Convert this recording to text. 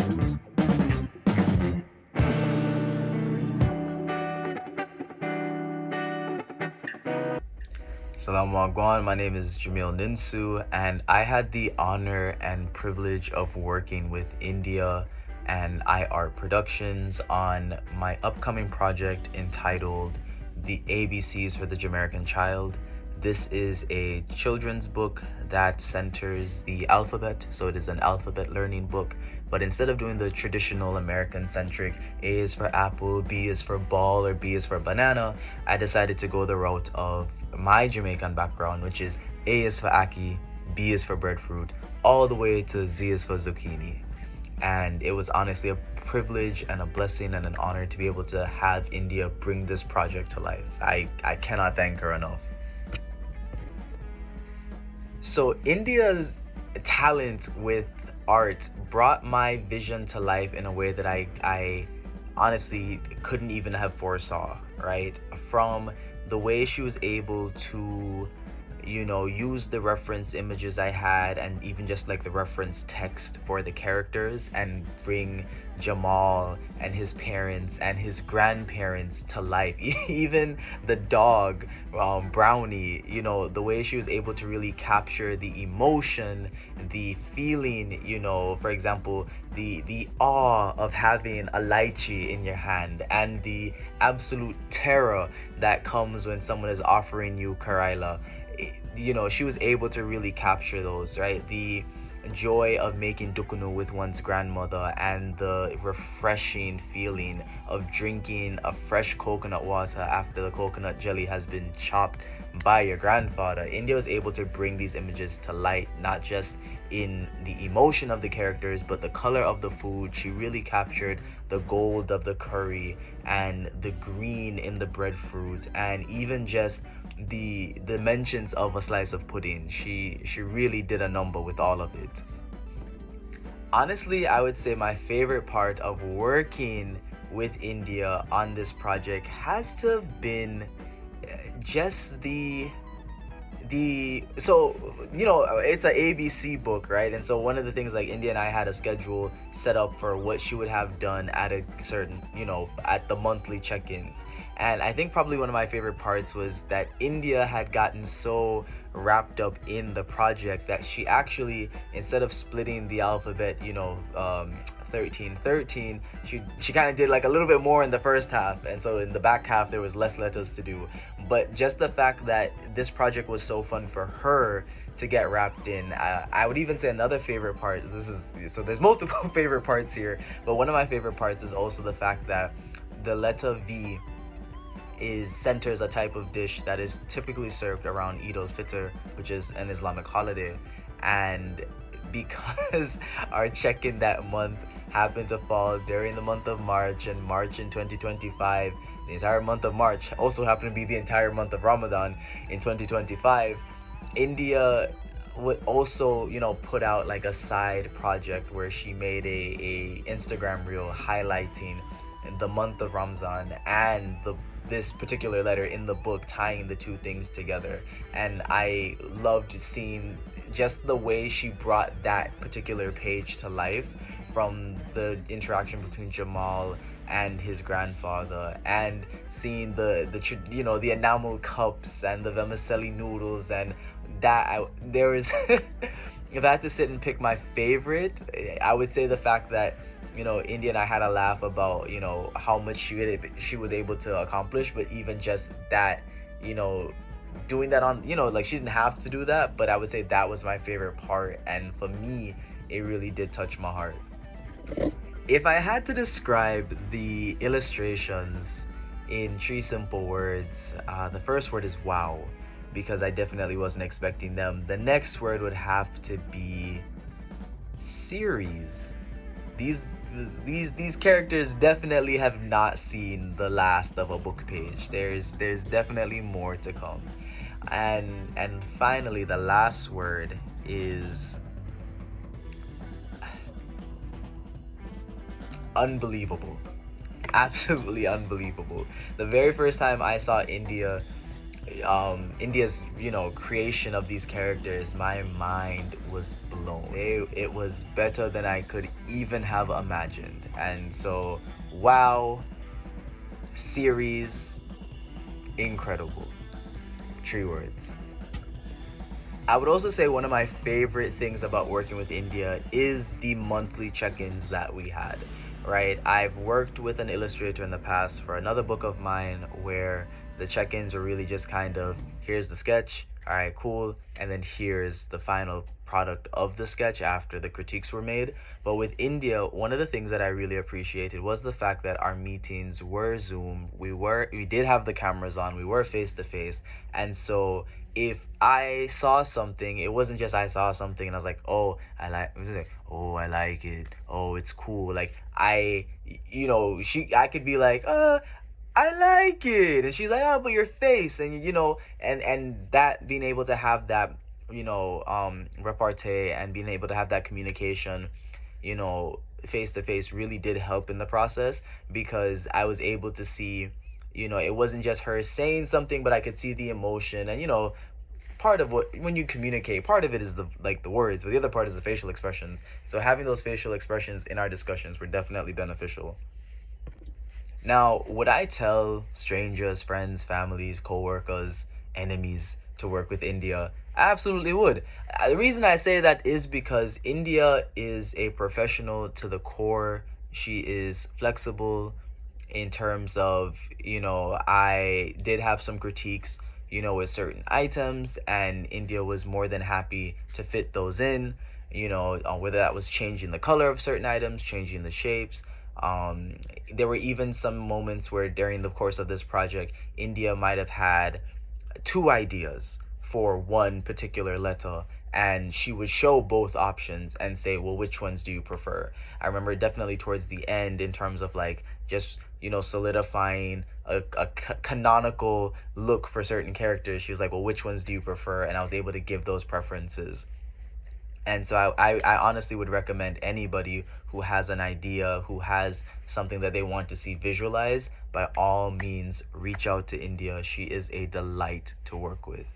Salam alaikum. My name is Djamil Ninsoo, and I had the honor and privilege of working with India and iArt Productions on my upcoming project entitled The ABCs for the Jamerican Child. This is a children's book that centers the alphabet, so it is an alphabet learning book. But instead of doing the traditional American centric A is for apple, B is for ball, or B is for banana, I decided to go the route of my Jamaican background, which is A is for Aki, B is for breadfruit, all the way to Z is for zucchini. And it was honestly a privilege and a blessing and an honor to be able to have India bring this project to life. I cannot thank her enough. So India's talent with art brought my vision to life in a way that I honestly couldn't even have foresaw, right? From the way she was able to, use the reference images I had and even just like the reference text for the characters and bring Jamal and his parents and his grandparents to life. Even the dog, Brownie, the way she was able to really capture the emotion, the feeling, for example, the awe of having a lychee in your hand and the absolute terror that comes when someone is offering you Karaila. She was able to really capture those, right? The joy of making dukunu with one's grandmother and the refreshing feeling of drinking a fresh coconut water after the coconut jelly has been chopped by your grandfather. India was able to bring these images to light, not just in the emotion of the characters, but the color of the food. She really captured the gold of the curry and the green in the breadfruit, and even just the mentions of a slice of pudding. She really did a number with all of it. Honestly, I would say my favorite part of working with India on this project has to have been just it's an ABC book, right? And so one of the things, like, India and I had a schedule set up for what she would have done at a certain, at the monthly check-ins. And I think probably one of my favorite parts was that India had gotten so wrapped up in the project that she actually, instead of splitting the alphabet, 13 she kind of did like a little bit more in the first half, and so in the back half there was less letters to do. But just the fact that this project was so fun for her to get wrapped in, I would even say another favorite part, there's multiple favorite parts here, but one of my favorite parts is also the fact that the letter V centers a type of dish that is typically served around Eid al-Fitr, which is an Islamic holiday. And because our check-in that month happened to fall during the month of March, and March in 2025, the entire month of March also happened to be the entire month of Ramadan in 2025, India would also, put out like a side project where she made a Instagram reel highlighting the month of Ramadan and this particular letter in the book, tying the two things together. And I loved seeing just the way she brought that particular page to life, from the interaction between Jamal and his grandfather, and seeing the enamel cups and the vermicelli noodles, and there is if I had to sit and pick my favorite, I would say the fact that India and I had a laugh about how much she was able to accomplish, but even just that, doing that on, like, she didn't have to do that, but I would say that was my favorite part, and for me it really did touch my heart. If I had to describe the illustrations in three simple words, the first word is wow, because I definitely wasn't expecting them. The next word would have to be series. These characters definitely have not seen the last of a book page. There's definitely more to come. And finally, the last word is unbelievable. Absolutely unbelievable. The very first time I saw India India's, creation of these characters, my mind was blown. It was better than I could even have imagined. And so, wow, series, incredible. Three words. I would also say one of my favorite things about working with India is the monthly check-ins that we had, right? I've worked with an illustrator in the past for another book of mine where the check-ins were really just kind of, here's the sketch, all right, cool, and then here's the final product of the sketch after the critiques were made. But with India, one of the things that I really appreciated was the fact that our meetings were Zoom. We did have the cameras on, we were face to face, and so if I saw something, it wasn't just I saw something and I was like, oh, it was like, oh, I like it. Oh, it's cool. Like I could be like, I like it, and she's like, oh, but your face, and and that being able to have that, repartee and being able to have that communication, face to face really did help in the process because I was able to see, it wasn't just her saying something, but I could see the emotion. And part of what, when you communicate, part of it is the words, but the other part is the facial expressions. So having those facial expressions in our discussions were definitely beneficial. Now, would I tell strangers, friends, families, co-workers, enemies to work with India? I absolutely would. The reason I say that is because India is a professional to the core. She is flexible in terms of, I did have some critiques, with certain items, and India was more than happy to fit those in, whether that was changing the color of certain items, changing the shapes. There were even some moments where during the course of this project, India might have had two ideas for one particular letter, and she would show both options and say, well, which ones do you prefer? I remember definitely towards the end, in terms of like just solidifying a canonical look for certain characters, she was like, well, which ones do you prefer? And I was able to give those preferences. And so I honestly would recommend anybody who has an idea, who has something that they want to see visualized, by all means reach out to India. She is a delight to work with.